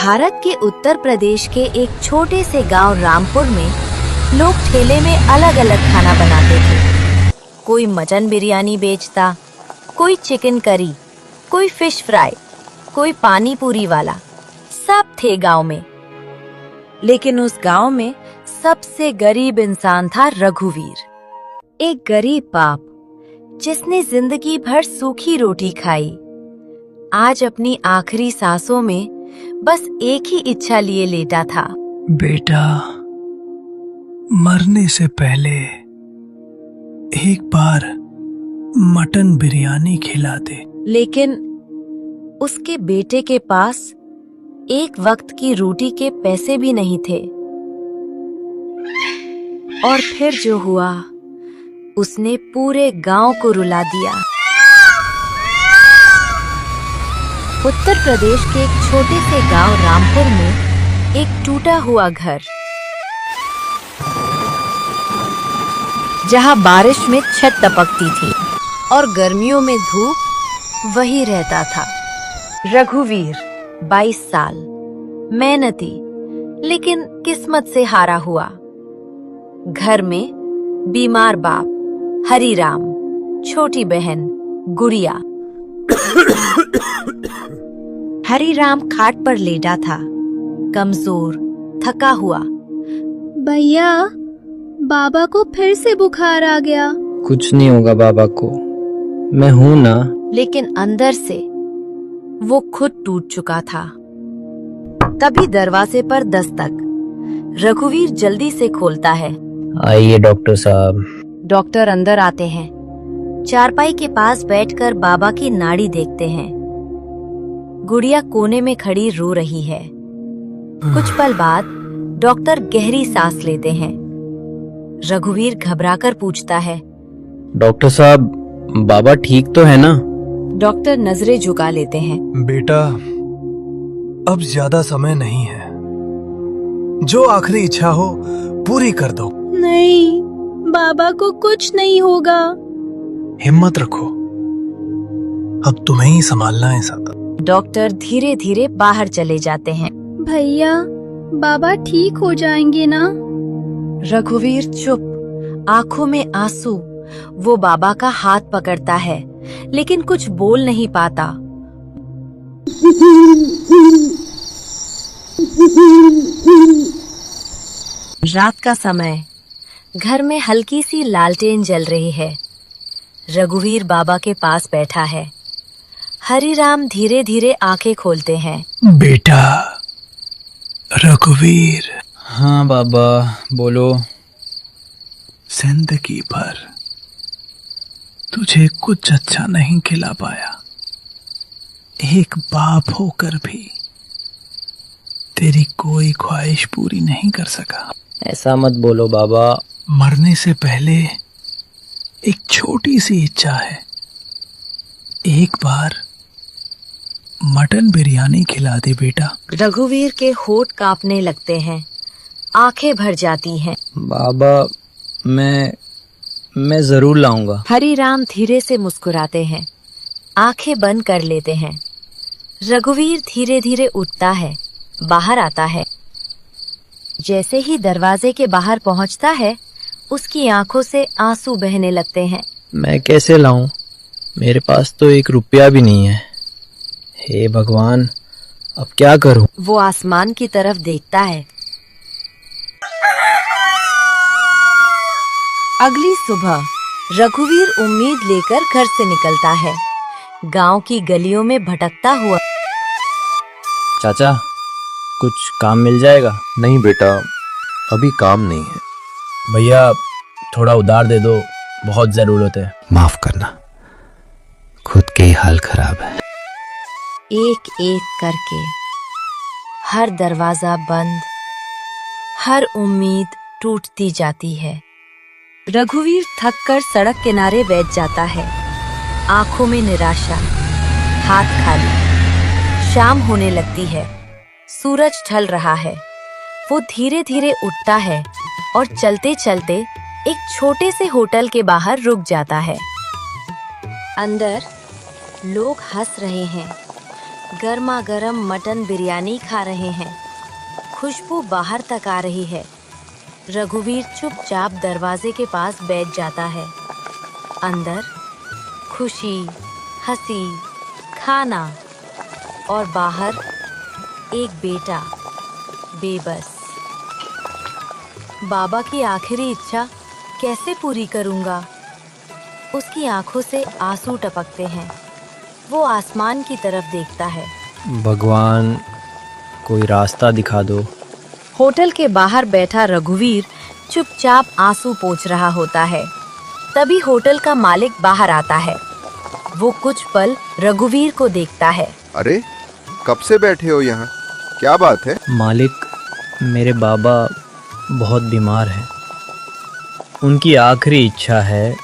भारत के उत्तर प्रदेश के एक छोटे से गांव रामपुर में लोग ठेले में अलग अलग खाना बनाते थे। कोई मटन बिरयानी बेचता, कोई चिकन करी, कोई फिश फ्राई, कोई पानी पूरी वाला, सब थे गांव में। लेकिन उस गांव में सबसे गरीब इंसान था रघुवीर, एक गरीब बाप जिसने जिंदगी भर सूखी रोटी खाई। आज अपनी आखिरी सांसों में बस एक ही इच्छा लिए लेटा था। बेटा, मरने से पहले एक बार मटन बिरयानी खिला दे। लेकिन उसके बेटे के पास एक वक्त की रोटी के पैसे भी नहीं थे। और फिर जो हुआ, उसने पूरे गांव को रुला दिया। उत्तर प्रदेश के एक छोटे से गांव रामपुर में एक टूटा हुआ घर, जहां बारिश में छत टपकती थी और गर्मियों में धूप वही रहता था। रघुवीर 22 साल, मेहनती लेकिन किस्मत से हारा हुआ। घर में बीमार बाप हरिराम, छोटी बहन गुड़िया। हरिराम खाट पर लेटा था, कमजोर, थका हुआ। भैया, बाबा को फिर से बुखार आ गया। कुछ नहीं होगा बाबा को, मैं हूँ ना। लेकिन अंदर से वो खुद टूट चुका था। तभी दरवाजे पर दस्तक। रघुवीर जल्दी से खोलता है। आइए डॉक्टर साहब। डॉक्टर अंदर आते हैं। चारपाई के पास बैठकर बाबा की नाड़ी देखते हैं। गुड़िया कोने में खड़ी रो रही है। कुछ पल बाद डॉक्टर गहरी सांस लेते हैं। रघुवीर घबराकर पूछता है, डॉक्टर साहब, बाबा ठीक तो है ना? डॉक्टर नजरें झुका लेते हैं। बेटा, अब ज्यादा समय नहीं है। जो आखिरी इच्छा हो पूरी कर दो। नहीं, बाबा को कुछ नहीं होगा। हिम्मत रखो, अब तुम्हें ही संभालना है सादा। डॉक्टर धीरे धीरे बाहर चले जाते हैं। भैया, बाबा ठीक हो जाएंगे ना? रघुवीर चुप, आंखों में आंसू। वो बाबा का हाथ पकड़ता है, लेकिन कुछ बोल नहीं पाता। रात का समय, घर में हल्की सी लालटेन जल रही है। रघुवीर बाबा के पास बैठा है। हरिराम धीरे धीरे आंखें खोलते हैं। बेटा रघुवीर। हाँ बाबा, बोलो। जिंदगी भर तुझे कुछ अच्छा नहीं खिला पाया। एक बाप होकर भी तेरी कोई ख्वाहिश पूरी नहीं कर सका। ऐसा मत बोलो बाबा। मरने से पहले एक छोटी सी इच्छा है। एक बार मटन बिरयानी खिला दे बेटा। रघुवीर के होठ कांपने लगते हैं, आंखें भर जाती हैं। बाबा, मैं जरूर लाऊंगा। हरिराम धीरे से मुस्कुराते हैं, आंखें बंद कर लेते हैं। रघुवीर धीरे धीरे उठता है, बाहर आता है। जैसे ही दरवाजे के बाहर पहुंचता है, उसकी आंखों से आंसू बहने लगते हैं। मैं कैसे लाऊं? मेरे पास तो 1 रुपया भी नहीं है। हे भगवान, अब क्या करूं? वो आसमान की तरफ देखता है। अगली सुबह रघुवीर उम्मीद लेकर घर से निकलता है। गांव की गलियों में भटकता हुआ। चाचा, कुछ काम मिल जाएगा? नहीं बेटा, अभी काम नहीं है। भैया, थोड़ा उधार दे दो, बहुत जरूरत है। माफ करना, खुद के ही हाल खराब है। एक एक करके हर दरवाजा बंद, हर उम्मीद टूटती जाती है। रघुवीर थककर सड़क किनारे बैठ जाता है, आंखों में निराशा, हाथ खाली। शाम होने लगती है, सूरज ढल रहा है। वो धीरे धीरे उठता है और चलते चलते एक छोटे से होटल के बाहर रुक जाता है। अंदर लोग हंस रहे हैं, गर्मा गर्म मटन बिरयानी खा रहे हैं। खुशबू बाहर तक आ रही है। रघुवीर चुपचाप दरवाजे के पास बैठ जाता है। अंदर खुशी, हंसी, खाना और बाहर एक बेटा बेबस। बाबा की आखिरी इच्छा कैसे पूरी करूंगा? उसकी आंखों से आंसू टपकते हैं। वो आसमान की तरफ देखता है। भगवान, कोई रास्ता दिखा दो। होटल के बाहर बैठा रघुवीर चुपचाप आंसू पोंछ रहा होता है। तभी होटल का मालिक बाहर आता है। वो कुछ पल रघुवीर को देखता है। अरे, कब से बैठे हो यहाँ? क्या बात है? मालिक, मेरे बाबा बहुत बीमार हैं। उनकी आखिरी इच्छा है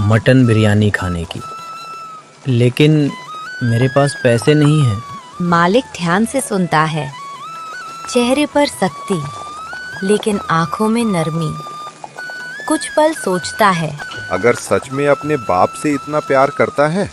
मटन बिरयानी खाने की, लेकिन मेरे पास पैसे नहीं हैं। मालिक ध्यान से सुनता है। चेहरे पर सख्ती, लेकिन आंखों में नरमी। कुछ पल सोचता है। अगर सच में अपने बाप से इतना प्यार करता है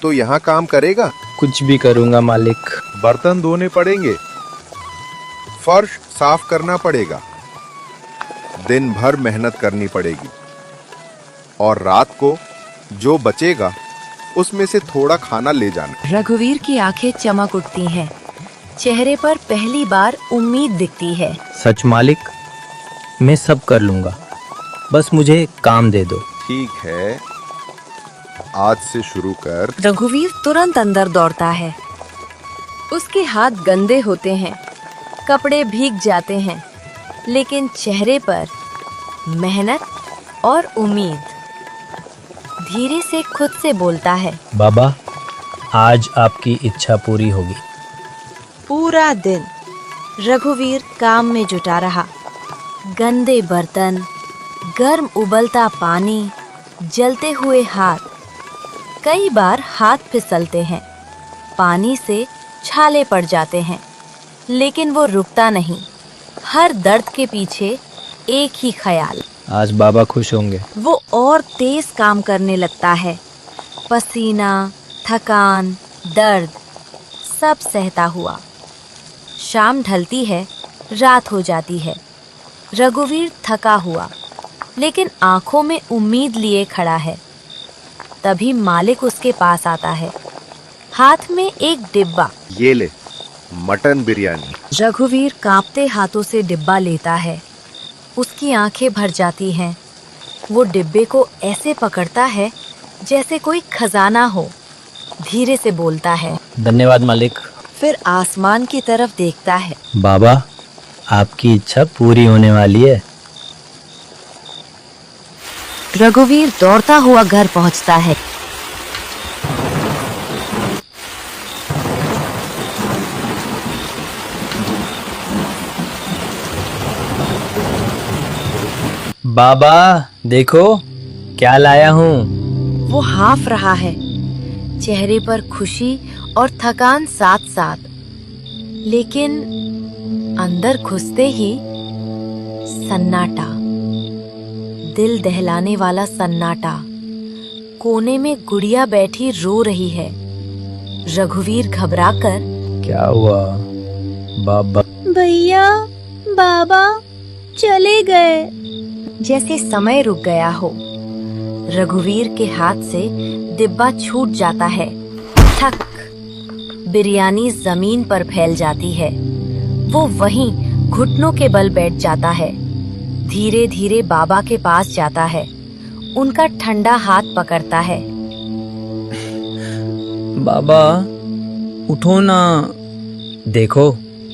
तो यहाँ काम करेगा? कुछ भी करूँगा मालिक। बर्तन धोने पड़ेंगे, फर्श साफ करना पड़ेगा, दिन भर मेहनत करनी पड़ेगी और रात को जो बचेगा उसमें से थोड़ा खाना ले जाना। रघुवीर की आंखें चमक उठती हैं। चेहरे पर पहली बार उम्मीद दिखती है। सच मालिक, मैं सब कर लूँगा, बस मुझे काम दे दो। ठीक है, आज से शुरू कर। रघुवीर तुरंत अंदर दौड़ता है। उसके हाथ गंदे होते हैं, कपड़े भीग जाते हैं, लेकिन चेहरे पर मेहनत और उम्मीद। धीरे से खुद से बोलता है, बाबा, आज आपकी इच्छा पूरी होगी। पूरा दिन रघुवीर काम में जुटा रहा। गंदे बर्तन, गर्म उबलता पानी, जलते हुए हाथ। कई बार हाथ फिसलते हैं, पानी से छाले पड़ जाते हैं, लेकिन वो रुकता नहीं। हर दर्द के पीछे एक ही ख्याल। आज बाबा खुश होंगे। वो और तेज काम करने लगता है। पसीना, थकान, दर्द सब सहता हुआ। शाम ढलती है, रात हो जाती है। रघुवीर थका हुआ, लेकिन आंखों में उम्मीद लिए खड़ा है। तभी मालिक उसके पास आता है, हाथ में एक डिब्बा। ये ले, मटन बिरयानी। रघुवीर कांपते हाथों से डिब्बा लेता है। उसकी आंखें भर जाती हैं। वो डिब्बे को ऐसे पकड़ता है जैसे कोई खजाना हो। धीरे से बोलता है, धन्यवाद मालिक। फिर आसमान की तरफ देखता है। बाबा, आपकी इच्छा पूरी होने वाली है। रघुवीर दौड़ता हुआ घर पहुंचता है। बाबा, देखो क्या लाया हूँ। वो हाँफ रहा है, चेहरे पर खुशी और थकान साथ साथ। लेकिन अंदर घुसते ही सन्नाटा, दिल दहलाने वाला सन्नाटा। कोने में गुड़िया बैठी रो रही है। रघुवीर घबराकर, क्या हुआ बाबा? भैया, बाबा चले गए। जैसे समय रुक गया हो। रघुवीर के हाथ से डिब्बा छूट जाता है। ठक, बिरयानी जमीन पर फैल जाती है। वो वहीं घुटनों के बल बैठ जाता है। धीरे धीरे बाबा के पास जाता है। उनका ठंडा हाथ पकड़ता है। बाबा, उठो ना। देखो,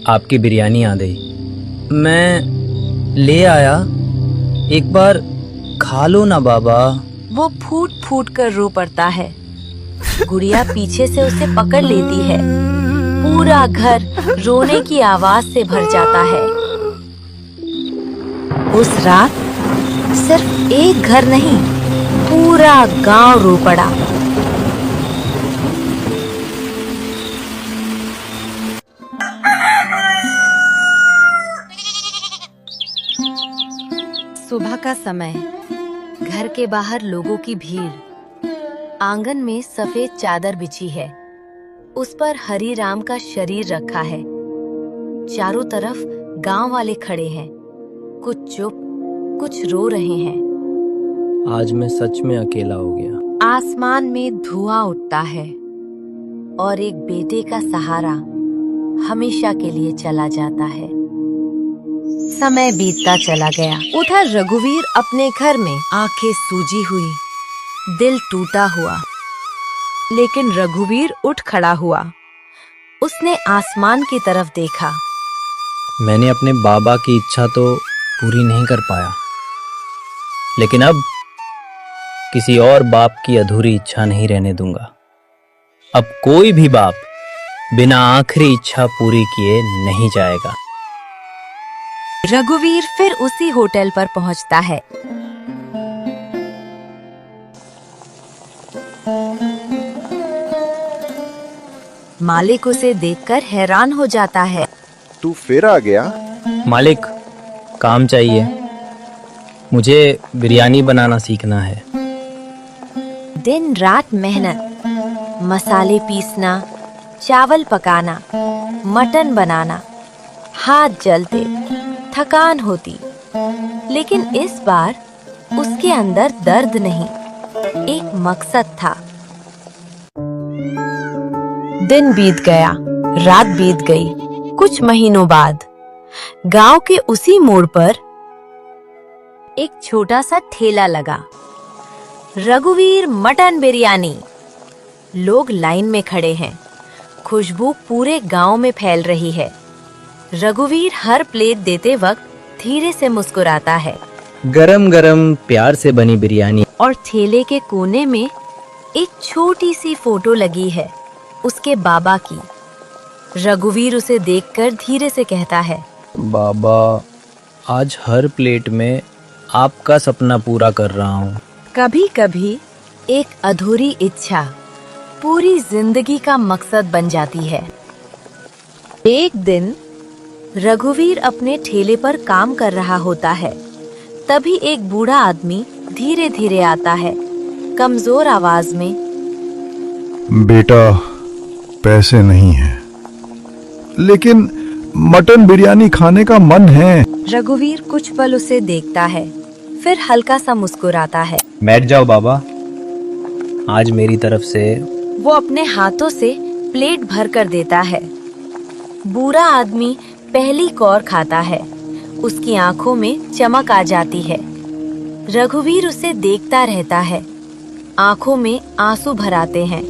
आपकी बिरयानी आ गई। मैं ले आया, एक बार खा लो ना बाबा। वो फूट फूट कर रो पड़ता है। गुड़िया पीछे से उसे पकड़ लेती है। पूरा घर रोने की आवाज से भर जाता है। उस रात सिर्फ एक घर नहीं, पूरा गांव रो पड़ा। सुबह का समय, घर के बाहर लोगों की भीड़। आंगन में सफेद चादर बिछी है। उस पर हरी राम का शरीर रखा है। चारों तरफ गांव वाले खड़े हैं, कुछ चुप, कुछ रो रहे हैं। आज मैं सच में अकेला हो गया। आसमान में धुआं उठता है और एक बेटे का सहारा हमेशा के लिए चला जाता है। समय बीतता चला गया। उधर रघुवीर अपने घर में आंखें सूजी हुई, दिल टूटा हुआ। लेकिन रघुवीर उठ खड़ा हुआ। उसने आसमान की तरफ देखा। मैंने अपने बाबा की इच्छा तो पूरी नहीं कर पाया, लेकिन अब किसी और बाप की अधूरी इच्छा नहीं रहने दूंगा। अब कोई भी बाप बिना आखिरी इच्छा पूरी किए नहीं जाएगा। रघुवीर फिर उसी होटल पर पहुंचता है। मालिक उसे देखकर हैरान हो जाता है। तू फिर आ गया? मालिक, काम चाहिए। मुझे बिरयानी बनाना सीखना है। दिन रात मेहनत, मसाले पीसना, चावल पकाना, मटन बनाना, हाथ जलते, थकान होती। लेकिन इस बार उसके अंदर दर्द नहीं, एक मकसद था। दिन बीत गया, रात बीत गई। कुछ महीनों बाद गांव के उसी मोड़ पर एक छोटा सा ठेला लगा। रघुवीर मटन बिरयानी। लोग लाइन में खड़े हैं। खुशबू पूरे गांव में फैल रही है। रघुवीर हर प्लेट देते वक्त धीरे से मुस्कुराता है। गरम गरम प्यार से बनी बिरयानी। और ठेले के कोने में एक छोटी सी फोटो लगी है, उसके बाबा की। रघुवीर उसे देखकर धीरे से कहता है, बाबा, आज हर प्लेट में आपका सपना पूरा कर रहा हूँ। कभी कभी एक अधूरी इच्छा पूरी जिंदगी का मकसद बन जाती है। एक दिन रघुवीर अपने ठेले पर काम कर रहा होता है। तभी एक बूढ़ा आदमी धीरे धीरे आता है, कमजोर आवाज में। बेटा, पैसे नहीं है, लेकिन मटन बिरयानी खाने का मन है। रघुवीर कुछ पल उसे देखता है, फिर हल्का सा मुस्कुराता है। बैठ जाओ बाबा, आज मेरी तरफ से। वो अपने हाथों से प्लेट भर कर देता है। बूढ़ा आदमी पहली कौर खाता है। उसकी आंखों में चमक आ जाती है। रघुवीर उसे देखता रहता है। आंखों में आंसू भर आते हैं।